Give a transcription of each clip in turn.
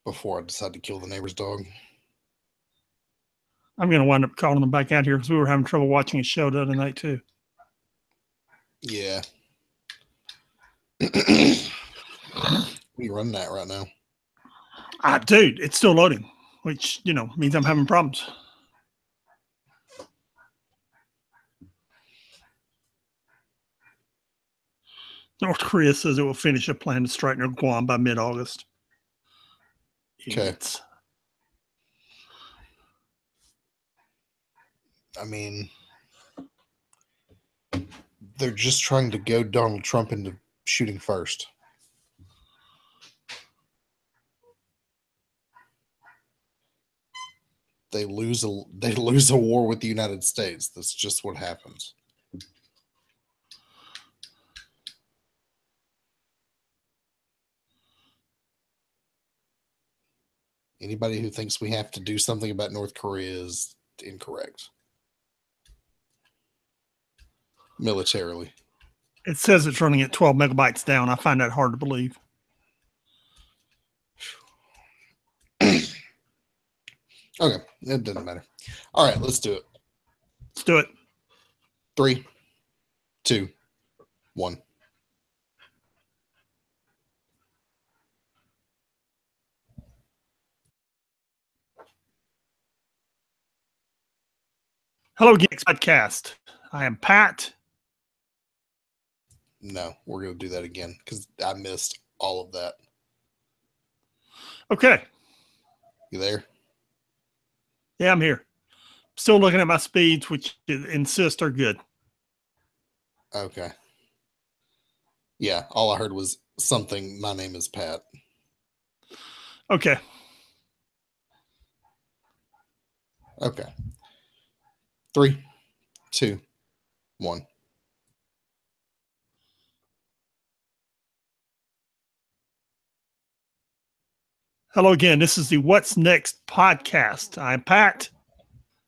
before I decide to kill the neighbor's dog. I'm going to wind up calling them back out here because we were having trouble watching a show the other night too. Yeah. We run that right now. Dude, it's still loading, which, means I'm having problems. North Korea says it will finish a plan to strike near Guam by mid-August. Idiots. I mean, they're just trying to goad Donald Trump into shooting first. They lose a war with the United States. That's just what happens. Anybody who thinks we have to do something about North Korea is incorrect. Militarily. It says it's running at 12 megabytes down. I find that hard to believe. Okay, it doesn't matter. All right, let's do it. Let's do it. 3, 2, 1. Hello, Geeks Podcast. I am Pat. No, we're going to do that again because I missed all of that. Okay. You there? Yeah, I'm here. Still looking at my speeds, which insist are good. Okay. Yeah, all I heard was something. My name is Pat. Okay. Okay. 3, 2, 1. Hello again. This is the What's Next podcast. I'm Pat.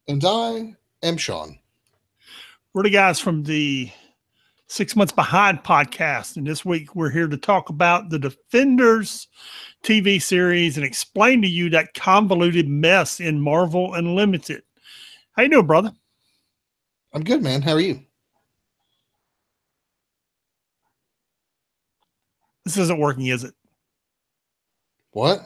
And I am Sean. We're the guys from the 6 Months Behind podcast. And this week we're here to talk about the Defenders TV series and explain to you that convoluted mess in Marvel Unlimited. How you doing, brother? I'm good, man. How are you? This isn't working, is it? What?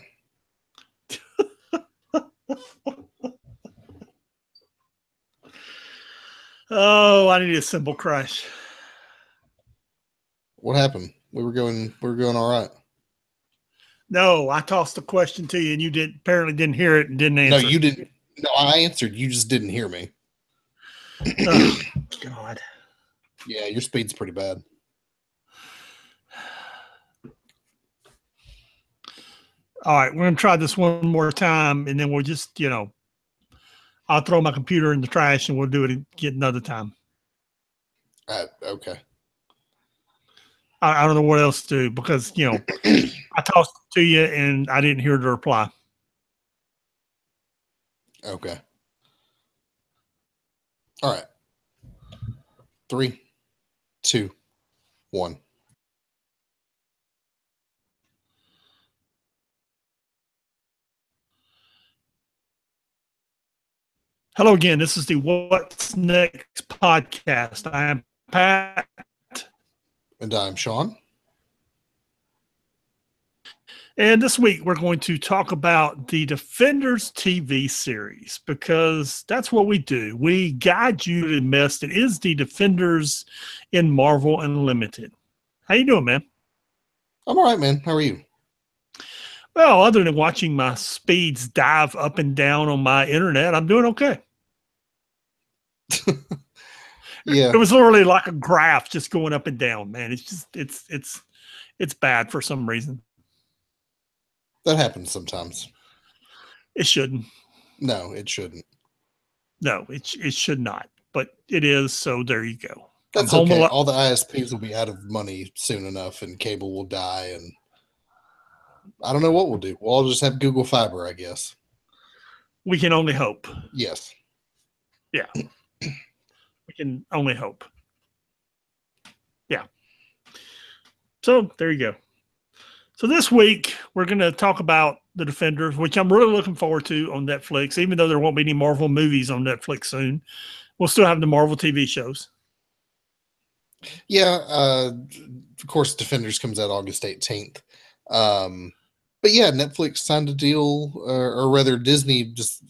Oh, I need a simple crush. What happened? We were going all right. No, I tossed a question to you and you apparently didn't hear it and didn't answer. No, you didn't. No, I answered. You just didn't hear me. Oh, God. Yeah, your speed's pretty bad. All right, we're going to try this one more time, and then we'll just, I'll throw my computer in the trash, and we'll do it again another time. Okay. I don't know what else to do because, I tossed it to you, and I didn't hear the reply. Okay. All right. 3, 2, 1. Hello again. This is the What's Next podcast. I am Pat. And I'm Sean. And this week we're going to talk about the Defenders TV series because that's what we do. We guide you to the mess that is the Defenders in Marvel Unlimited. How you doing, man? I'm all right, man. How are you? Well, other than watching my speeds dive up and down on my internet, I'm doing okay. Yeah. It was literally like a graph just going up and down, man. It's just it's bad for some reason. That happens sometimes. It shouldn't. No, it shouldn't. No, it should not. But it is, so there you go. That's okay. All the ISPs will be out of money soon enough and cable will die, and I don't know what we'll do. We'll all just have Google Fiber, I guess. We can only hope. Yes. Yeah. We can only hope. Yeah. So there you go. So this week we're going to talk about The Defenders, which I'm really looking forward to on Netflix, even though there won't be any Marvel movies on Netflix soon. We'll still have the Marvel TV shows. Yeah, of course, Defenders comes out August 18th. But yeah, Netflix signed a deal, or rather, Disney just,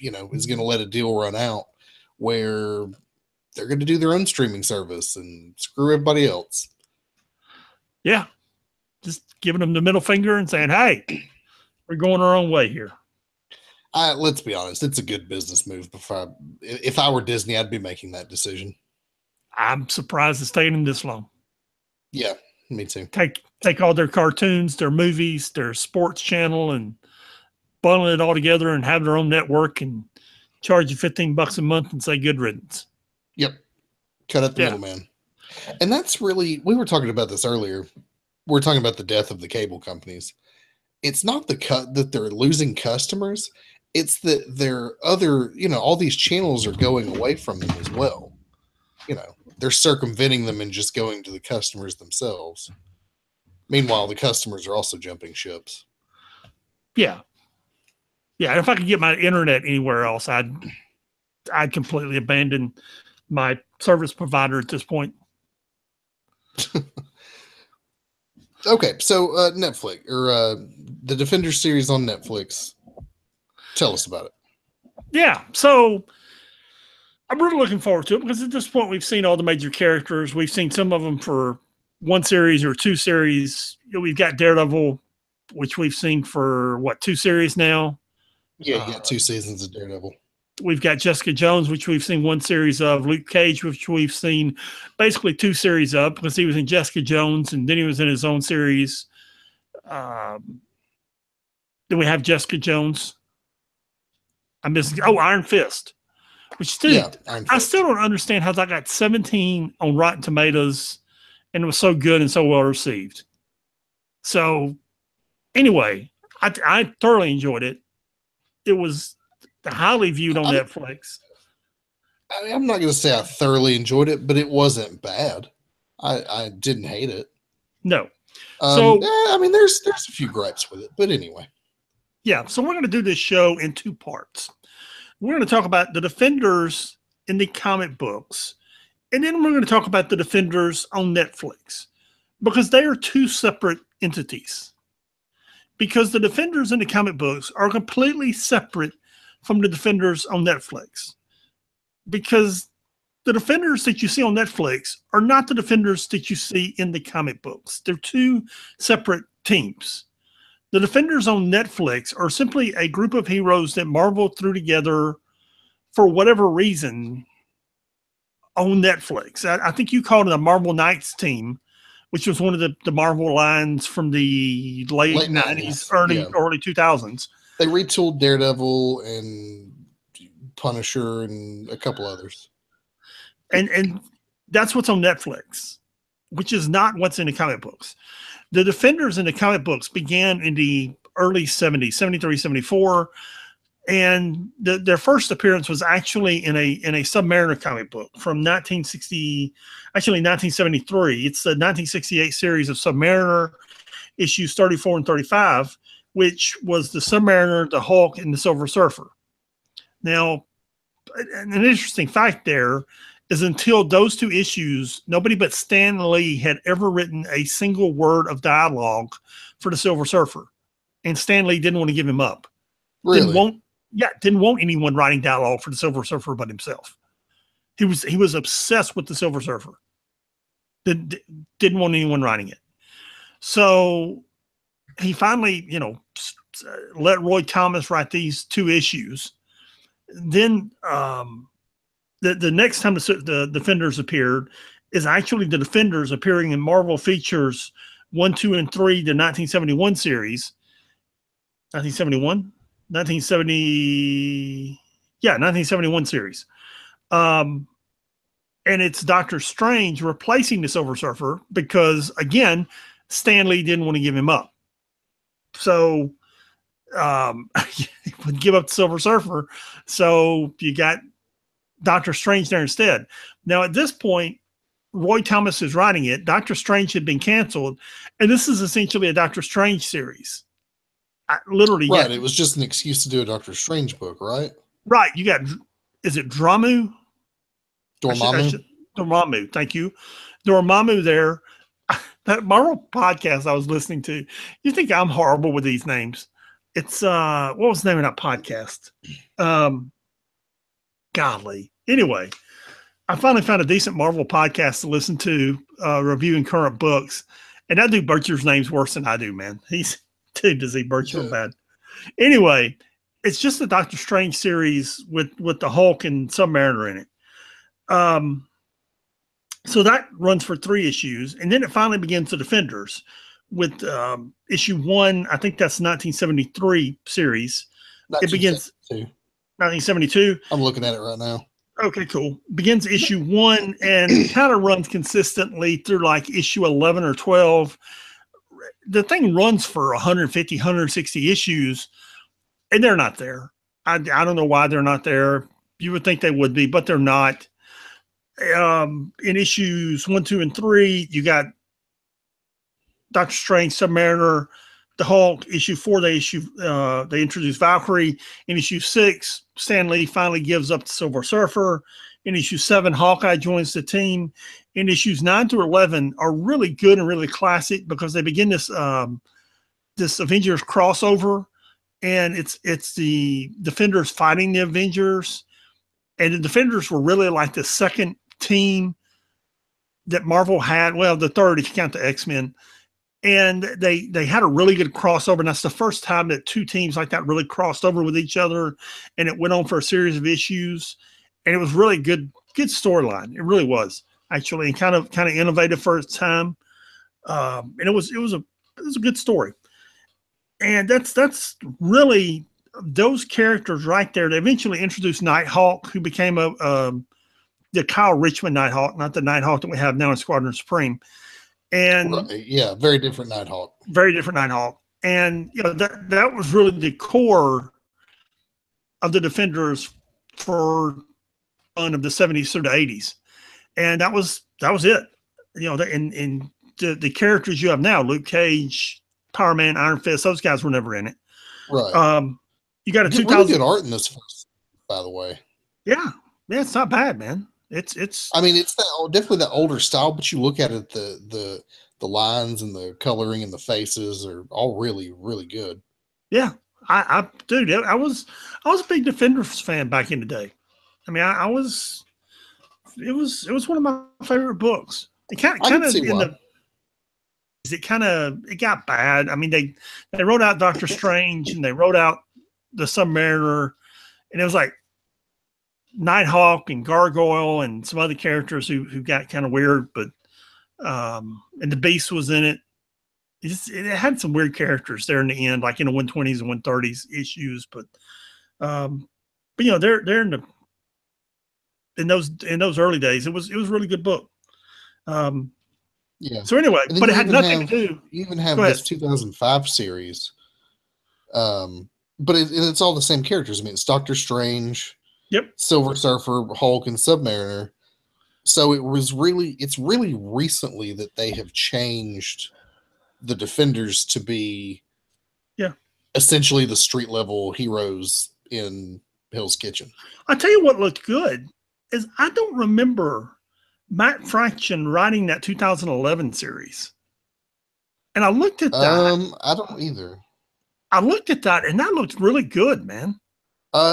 is going to let a deal run out where they're going to do their own streaming service and screw everybody else. Yeah. Just giving them the middle finger and saying, hey, we're going our own way here. Let's be honest, it's a good business move. If I were Disney, I'd be making that decision. I'm surprised it's taken them this long. Yeah, me too. Take all their cartoons, their movies, their sports channel, and bundle it all together and have their own network and charge you $15 a month and say good riddance. Yep. Cut out the middleman. And that's really, we were talking about this earlier. We're talking about the death of the cable companies. It's not that they're losing customers. It's that their other, all these channels are going away from them as well. They're circumventing them and just going to the customers themselves. Meanwhile, the customers are also jumping ships. Yeah. Yeah. If I could get my internet anywhere else, I'd completely abandon my service provider at this point. Okay. So Netflix, or the Defenders series on Netflix. Tell us about it. Yeah. So I'm really looking forward to it because at this point we've seen all the major characters. We've seen some of them for one series or two series. We've got Daredevil, which we've seen for 2 series now. Yeah, you got 2 seasons of Daredevil. We've got Jessica Jones, which we've seen 1 series of. Luke Cage, which we've seen basically 2 series of because he was in Jessica Jones and then he was in his own series. Then we have Jessica Jones. I'm missing. Oh, Iron Fist. Which still, I still don't understand how that got 17 on Rotten Tomatoes and it was so good and so well received. So anyway, I thoroughly enjoyed it. It was highly viewed on Netflix. I'm not going to say I thoroughly enjoyed it, but it wasn't bad. I didn't hate it. No. There's a few gripes with it, but anyway. Yeah, so we're going to do this show in 2 parts. We're going to talk about the Defenders in the comic books, and then we're going to talk about the Defenders on Netflix because they are 2 separate entities. Because the Defenders in the comic books are completely separate from the Defenders on Netflix. Because the Defenders that you see on Netflix are not the Defenders that you see in the comic books. They're 2 separate teams. The Defenders on Netflix are simply a group of heroes that Marvel threw together for whatever reason on Netflix. I think you called it a Marvel Knights team, which was one of the Marvel lines from the late 90s, early 2000s. They retooled Daredevil and Punisher and a couple others. And that's what's on Netflix, which is not what's in the comic books. The Defenders in the comic books began in the early 70s, 73, 74. And their first appearance was actually in a Submariner comic book from 1973. It's the 1968 series of Submariner, issues 34 and 35, which was the Submariner, the Hulk, and the Silver Surfer. Now, an interesting fact there is until those 2 issues, nobody but Stan Lee had ever written a single word of dialogue for the Silver Surfer. And Stan Lee didn't want to give him up. Really? Didn't want anyone writing dialogue for the Silver Surfer but himself. He was obsessed with the Silver Surfer. Didn't want anyone writing it. So he finally, let Roy Thomas write these 2 issues. Then the next time the Defenders appeared is actually the Defenders appearing in Marvel Features 1, 2, and 3, the 1971 series. 1971 series. And it's Doctor Strange replacing the Silver Surfer because, again, Stan Lee didn't want to give him up. So he would give up the Silver Surfer. So you got Doctor Strange there instead. Now, at this point, Roy Thomas is writing it. Doctor Strange had been canceled. And this is essentially a Doctor Strange series. Literally, right. It was just an excuse to do a Doctor Strange book, right? Right. You got, is it Dramu? Dormammu. Dormammu. Thank you. Dormammu there. That Marvel podcast I was listening to. You think I'm horrible with these names? It's what was the name of that podcast? Golly. Anyway, I finally found a decent Marvel podcast to listen to, reviewing current books. And that dude butchers names worse than I do, man. Dude, does he butcher bad? Anyway, it's just the Doctor Strange series with the Hulk and Submariner in it. So that runs for 3 issues, and then it finally begins the Defenders with issue 1. I think that's 1973 series. It begins 1972. I'm looking at it right now. Okay, cool. Begins issue 1 and kind of runs consistently through like issue 11 or 12. The thing runs for 150, 160 issues, and they're not there. I don't know why they're not there. You would think they would be, but they're not. In issues 1, 2, and 3, you got Doctor Strange, Submariner, the Hulk. Issue 4, they introduce Valkyrie. In issue 6, Stan Lee finally gives up the Silver Surfer. In issue 7, Hawkeye joins the team. In issues 9 through 11 are really good and really classic because they begin this this Avengers crossover, and it's the Defenders fighting the Avengers, and the Defenders were really like the second team that Marvel had. Well, the third if you count the X-Men. And they had a really good crossover, and that's the first time that 2 teams like that really crossed over with each other, and it went on for a series of issues, and it was really good storyline. It really was, actually, and kind of innovative for its time. And it was a good story. And that's really those characters right there. They eventually introduced Nighthawk, who became the Kyle Richmond Nighthawk, not the Nighthawk that we have now in Squadron Supreme. And yeah, very different Nighthawk. Very different Nighthawk. And that was really the core of the Defenders for one of the 70s through the 80s. And that was it. And the characters you have now, Luke Cage, Power Man, Iron Fist, those guys were never in it. Right. You got a 2000 really good art in this first, by the way. Yeah, it's not bad, man. It's. I mean, it's definitely that older style, but you look at it, the lines and the coloring and the faces are all really, really good. Yeah, I was a big Defenders fan back in the day. I mean, I was. It was one of my favorite books. It kind of it got bad. I mean, they wrote out Doctor Strange and they wrote out the Submariner, and it was like Nighthawk and Gargoyle and some other characters who got kind of weird, but and the Beast was in it. It had some weird characters there in the end, like in the 120s and 130s issues, but they're in those early days. It was a really good book. Yeah. So anyway, but it had nothing to do. You even have this 2005 series, but it's all the same characters. I mean, it's Doctor Strange. Yep. Silver Surfer, Hulk, and Submariner. So it's really recently that they have changed the Defenders to be essentially the street level heroes in Hell's Kitchen. I'll tell you what looked good is I don't remember Matt Fraction writing that 2011 series. And I looked at that. I don't either. I looked at that and that looked really good, man.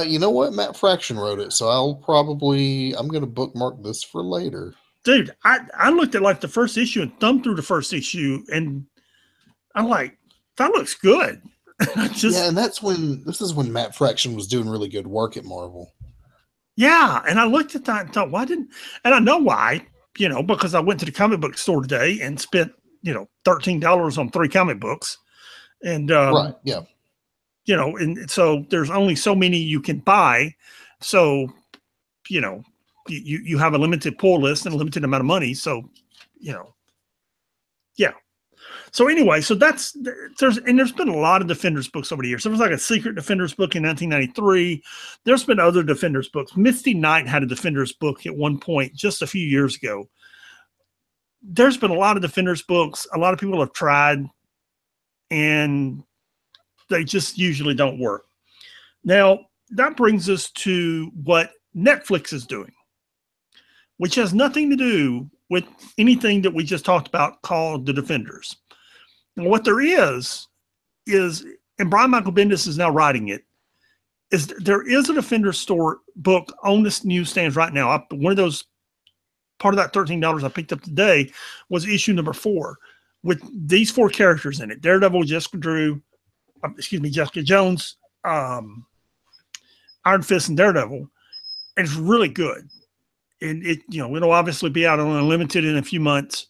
You know what? Matt Fraction wrote it, so I'm going to bookmark this for later. Dude, I looked at like the first issue and thumbed through the first issue, and I'm like, that looks good. And this is when Matt Fraction was doing really good work at Marvel. Yeah, and I looked at that and thought, and I know why, because I went to the comic book store today and spent, $13 on 3 comic books. And, right, yeah. And so there's only so many you can buy. So, you have a limited pull list and a limited amount of money. So, yeah. So anyway, so there's been a lot of Defenders books over the years. There was like a Secret Defenders book in 1993. There's been other Defenders books. Misty Knight had a Defenders book at one point just a few years ago. There's been a lot of Defenders books. A lot of people have tried, and They just usually don't work. Now, that brings us to what Netflix is doing, which has nothing to do with anything that we just talked about called The Defenders. And what there is, and Brian Michael Bendis is now writing it, is there is a Defender store book on the newsstands right now. One of those, part of that $13 I picked up today was issue number 4 with these 4 characters in it: Daredevil, Jessica Jones, Iron Fist, and Daredevil. And it's really good. And it'll obviously be out on Unlimited in a few months.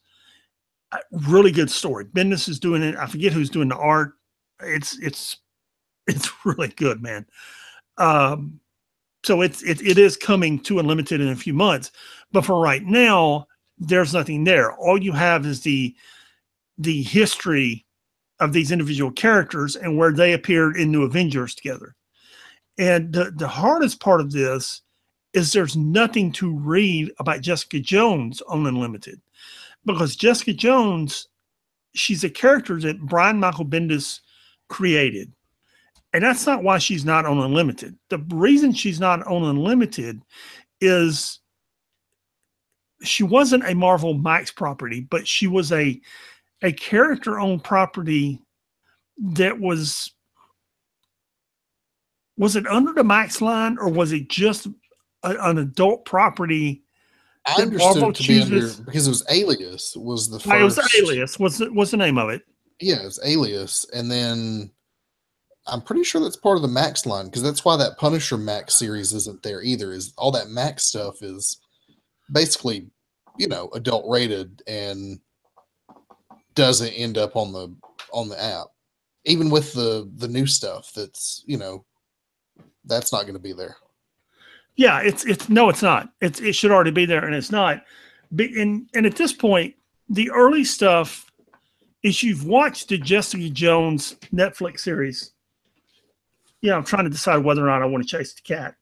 Really good story. Bendis is doing it. I forget who's doing the art. It's really good, man. So it is coming to Unlimited in a few months, but for right now, there's nothing there. All you have is the history of these individual characters and where they appeared in New Avengers together. And the hardest part of this is there's nothing to read about Jessica Jones on Unlimited, because Jessica Jones, she's a character that Brian Michael Bendis created. And that's not why she's not on Unlimited. The reason she's not on Unlimited is she wasn't a Marvel Max property, but she was a character-owned property that was it under the Max line, or was it just an adult property? I understood it to be under, because it was Alias was the first. It was Alias. What's the name of it? Yeah, it's Alias. And then I'm pretty sure that's part of the Max line, because that's why that Punisher Max series isn't there either. Is all that Max stuff is basically, adult rated and doesn't end up on the app. Even with the new stuff that's, that's not going to be there. Yeah, it's not. It should already be there, and it's not. And at this point, the early stuff is, you've watched the Jessica Jones Netflix series. Yeah, I'm trying to decide whether or not I want to chase the cat.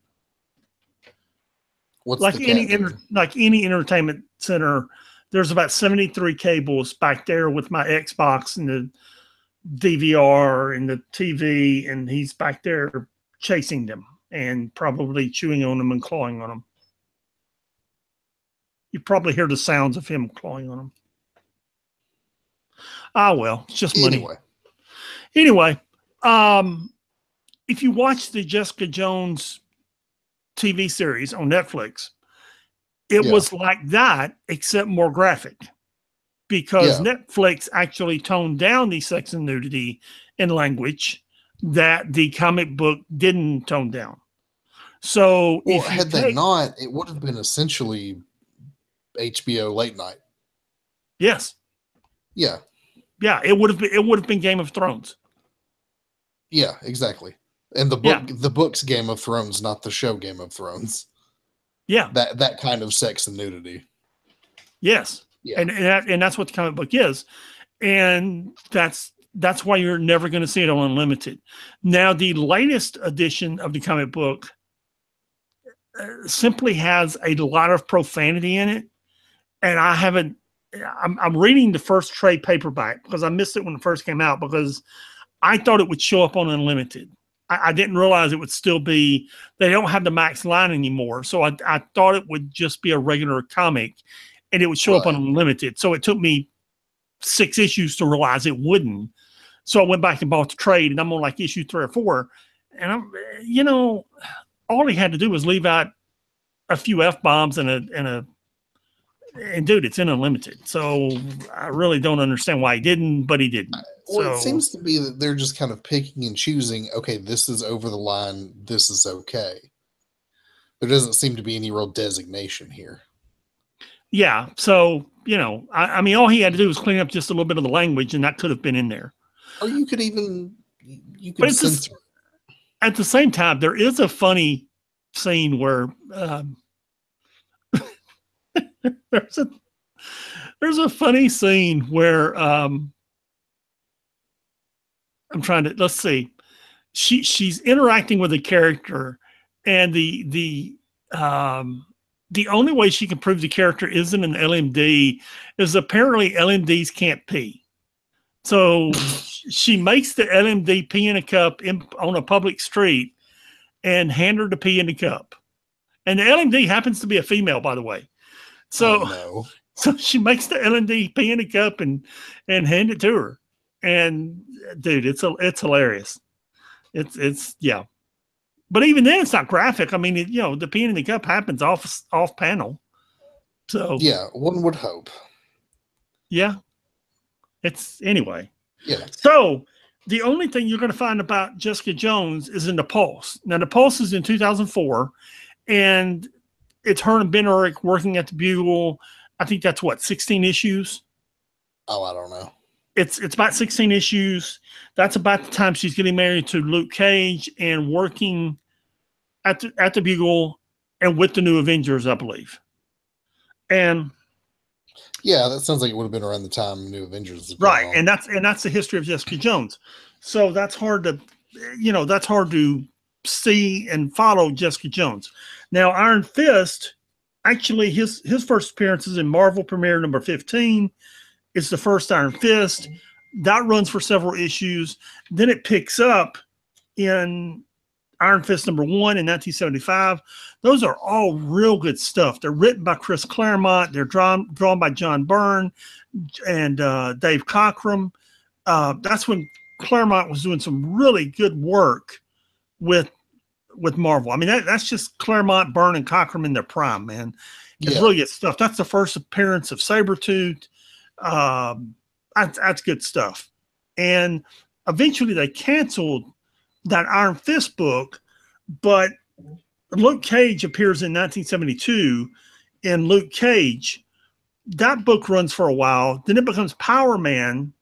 What's like the any cat like any entertainment center, there's about 73 cables back there with my Xbox and the DVR and the TV, and he's back there chasing them and probably chewing on them and clawing on them. You probably hear the sounds of him clawing on them. Well, it's just money. Anyway, if you watch the Jessica Jones TV series on Netflix, it was like that, except more graphic, because Netflix actually toned down the sex and nudity and language that the comic book didn't tone down. So had they not, it would have been essentially HBO late night. Yes. Yeah. Yeah, it would have been Game of Thrones. Yeah, exactly. And the book's Game of Thrones, not the show Game of Thrones. Yeah. That kind of sex and nudity. Yes. Yeah. And that's what the comic book is. And that's why you're never going to see it on Unlimited. Now, the latest edition of the comic book simply has a lot of profanity in it. And I'm reading the first trade paperback because I missed it when it first came out, because I thought it would show up on Unlimited. I didn't realize it would still be, they don't have the Max line anymore. So I thought it would just be a regular comic and it would show up on Unlimited. So it took me 6 issues to realize it wouldn't. So I went back and bought the trade, and I'm on like issue 3 or 4. And all he had to do was leave out a few F-bombs and dude, it's in Unlimited. So I really don't understand why he didn't, but he didn't. Well, it seems to be that they're just kind of picking and choosing, okay, this is over the line, this is okay. There doesn't seem to be any real designation here. Yeah. So, I mean, all he had to do was clean up just a little bit of the language, and that could have been in there. Or you could censor. At the same time, there is a funny scene where there's a funny scene where let's see. She's interacting with a character, and the only way she can prove the character isn't an LMD is apparently LMDs can't pee. So she makes the LMD pee in a cup on a public street and hand her to pee in the cup. And the LMD happens to be a female, by the way. So, no. So she makes the LMD pee in a cup and hand it to her. And dude, it's hilarious. It's yeah. But even then, it's not graphic. I mean, the peeing in the cup happens off panel. So yeah, one would hope. Yeah. It's anyway. Yeah. So the only thing you're going to find about Jessica Jones is in the Pulse. Now, the Pulse is in 2004, and it's her and Ben Urich working at the Bugle. I think that's 16 issues. Oh, I don't know. It's about 16 issues. That's about the time she's getting married to Luke Cage and working at the Bugle and with the New Avengers, I believe. And yeah, that sounds like it would have been around the time New Avengers was right, on. and that's the history of Jessica Jones. So that's hard to see and follow Jessica Jones. Now, Iron Fist, actually, his first appearance is in Marvel Premiere number 15. It's the first Iron Fist. That runs for several issues. Then it picks up in Iron Fist number 1 in 1975. Those are all real good stuff. They're written by Chris Claremont. They're drawn by John Byrne and Dave Cockrum. That's when Claremont was doing some really good work with Marvel. I mean, that's just Claremont, Byrne, and Cockrum in their prime, man. It's really good stuff. That's the first appearance of Sabretooth. That's good stuff. And eventually they canceled that Iron Fist book, but Luke Cage appears in 1972 in Luke Cage. That book runs for a while. Then it becomes Power Man,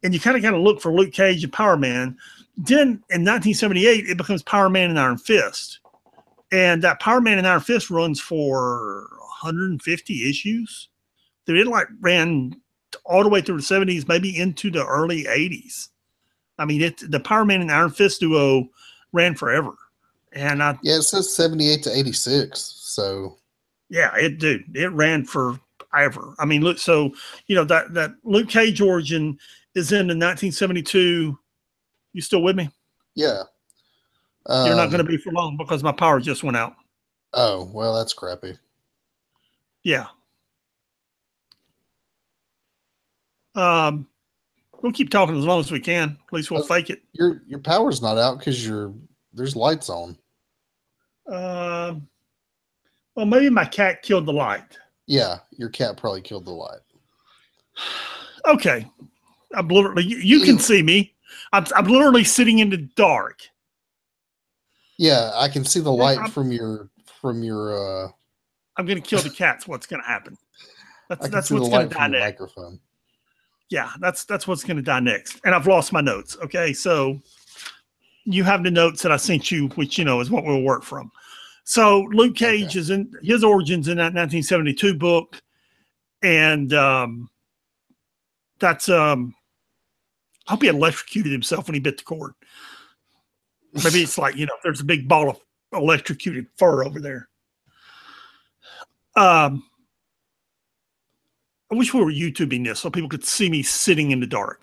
and you kind of got to look for Luke Cage and Power Man. Then in 1978, it becomes Power Man and Iron Fist. And that Power Man and Iron Fist runs for 150 issues. Dude, it ran all the way through the 70s, maybe into the early 80s. I mean, the Power Man and Iron Fist duo ran forever. And it says 78 to 86. So yeah, it ran forever. I mean, look, so that Luke Cage origin is in the 1972. You still with me? Yeah. You're not going to be for long because my power just went out. Oh, well, that's crappy. Yeah. We'll keep talking as long as we can. At least we'll fake it. Your power's not out because there's lights on. Well, maybe my cat killed the light. Yeah, your cat probably killed the light. Okay. I'm literally, you can see me. I'm literally sitting in the dark. Yeah, I can see the light from your. I'm going to kill the cats. What's going to happen? That's what's going to die next. Microphone. Yeah, that's what's going to die next. And I've lost my notes. Okay, so you have the notes that I sent you, which is what we'll work from. So Luke Cage is in his origins in that 1972 book, and that's I hope he electrocuted himself when he bit the cord. Maybe it's like there's a big ball of electrocuted fur over there. I wish we were YouTubing this so people could see me sitting in the dark.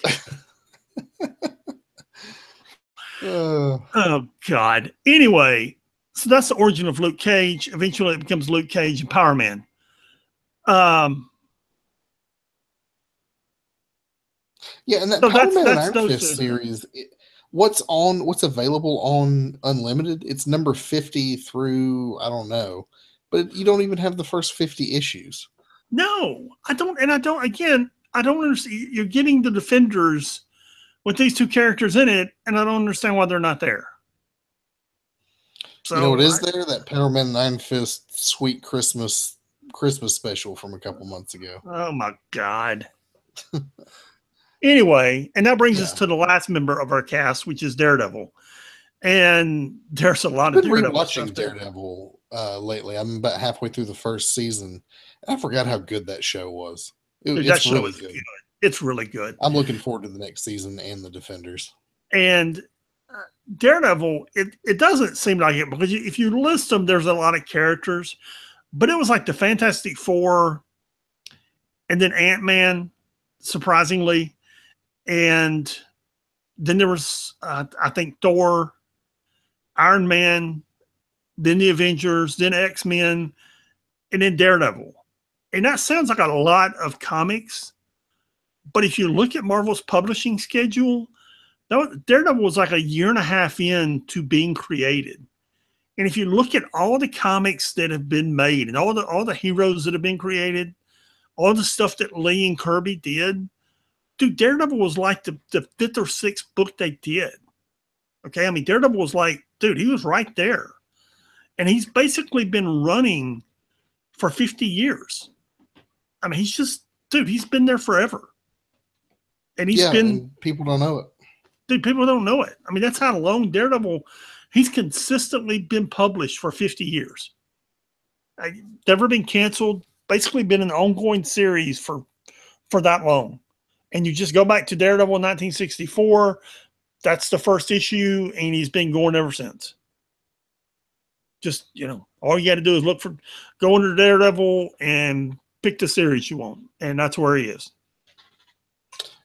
Oh, God. Anyway, so that's the origin of Luke Cage. Eventually, it becomes Luke Cage and Power Man. Yeah, and that Power Man and Iron Fist series, what's available on Unlimited? It's number 50 through, I don't know. But you don't even have the first 50 issues. No, I don't. And I don't understand. You're getting the Defenders with these two characters in it, and I don't understand why they're not there. So, what is there? That Power Man and Iron Fist Sweet Christmas special from a couple months ago. Oh, my God. Anyway, and that brings us to the last member of our cast, which is Daredevil. And there's a lot of Daredevil. I've been rewatching Daredevil lately. I'm about halfway through the first season. I forgot how good that show was. That show is good. It's really good. I'm looking forward to the next season and the Defenders. And Daredevil, it doesn't seem like it because if you list them, there's a lot of characters. But it was like the Fantastic Four and then Ant-Man, surprisingly. And Then there was, I think, Thor, Iron Man, then the Avengers, then X-Men, and then Daredevil. And that sounds like a lot of comics, but if you look at Marvel's publishing schedule, Daredevil was like a year and a half into being created. And if you look at all the comics that have been made and all the heroes that have been created, all the stuff that Lee and Kirby did, dude, Daredevil was like the fifth or sixth book they did. Okay, I mean, Daredevil was like, dude, he was right there. And he's basically been running for 50 years. I mean, he's been there forever. And and people don't know it. Dude, people don't know it. I mean, that's how long Daredevil, he's consistently been published for 50 years. Never been canceled, basically been an ongoing series for that long. And you just go back to Daredevil in 1964, that's the first issue, and he's been going ever since. Just, all you got to do is go under Daredevil and pick the series you want. And that's where he is.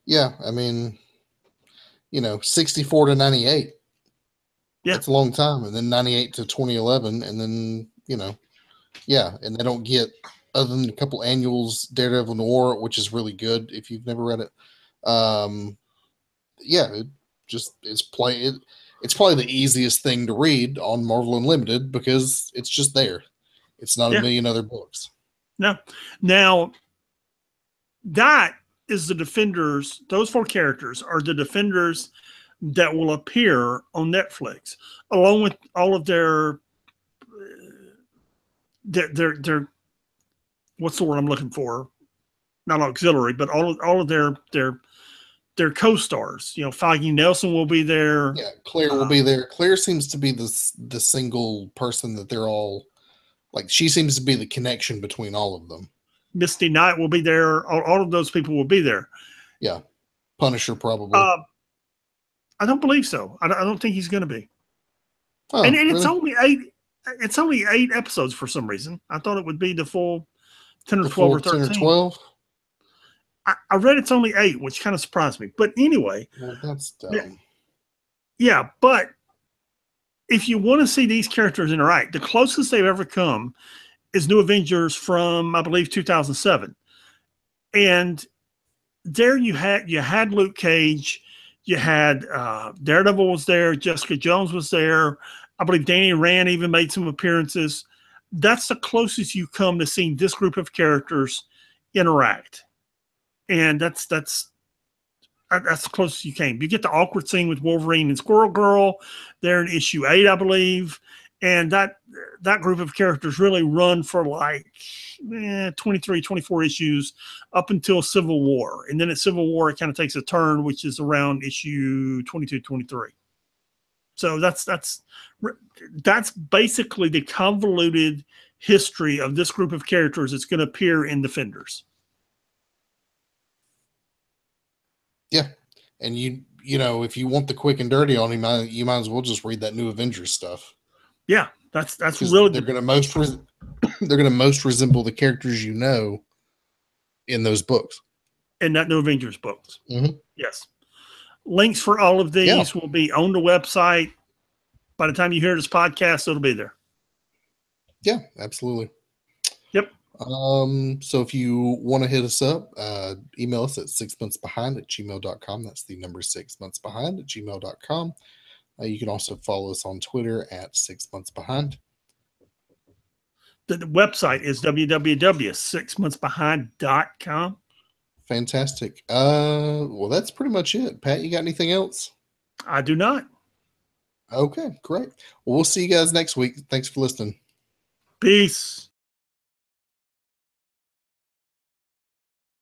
Yeah. I mean, 64 to 98. Yeah. That's a long time. And then 98 to 2011. And then, and they don't get, other than a couple annuals, Daredevil Noir, which is really good if you've never read it. It's probably the easiest thing to read on Marvel Unlimited because it's just there. It's not a million other books. No. Now, that is the Defenders. Those 4 characters are the Defenders that will appear on Netflix, along with all of their what's the word I'm looking for? Not auxiliary, but all of their co-stars. Foggy Nelson will be there. Yeah, Claire will be there. Claire seems to be the single person that they're all like. She seems to be the connection between all of them. Misty Knight will be there. All of those people will be there. Yeah, Punisher probably. I don't believe so. I don't think he's going to be. Oh, and really? It's only 8. It's only 8 episodes for some reason. I thought it would be the full 10 or 12 or 13. 10 or 12. I read it's only 8, which kind of surprised me. But anyway, well, that's dumb. Yeah, but if you want to see these characters interact, the closest they've ever come is New Avengers from, I believe, 2007. And there you had Luke Cage, you had Daredevil was there, Jessica Jones was there. I believe Danny Rand even made some appearances. That's the closest you come to seeing this group of characters interact. And that's the closest you came. You get the awkward scene with Wolverine and Squirrel Girl there in issue 8, I believe. And that group of characters really run for like 23, 24 issues up until Civil War. And then at Civil War, it kind of takes a turn, which is around issue 22, 23. So that's basically the convoluted history of this group of characters that's going to appear in Defenders. Yeah. And if you want the quick and dirty on him, you might as well just read that New Avengers stuff. Yeah, that's really they're going to most resemble the characters in those books. In that New Avengers books. Mm-hmm. Yes. Links for all of these will be on the website. By the time you hear this podcast, it'll be there. Yeah, absolutely. Yep. So if you want to hit us up, email us at 6monthsbehind@gmail.com. That's the number 6monthsbehind@gmail.com. You can also follow us on Twitter at 6monthsbehind. The website is www.6monthsbehind.com. Fantastic. Well, that's pretty much it. Pat, you got anything else? I do not. Okay, great. Well, we'll see you guys next week. Thanks for listening. Peace.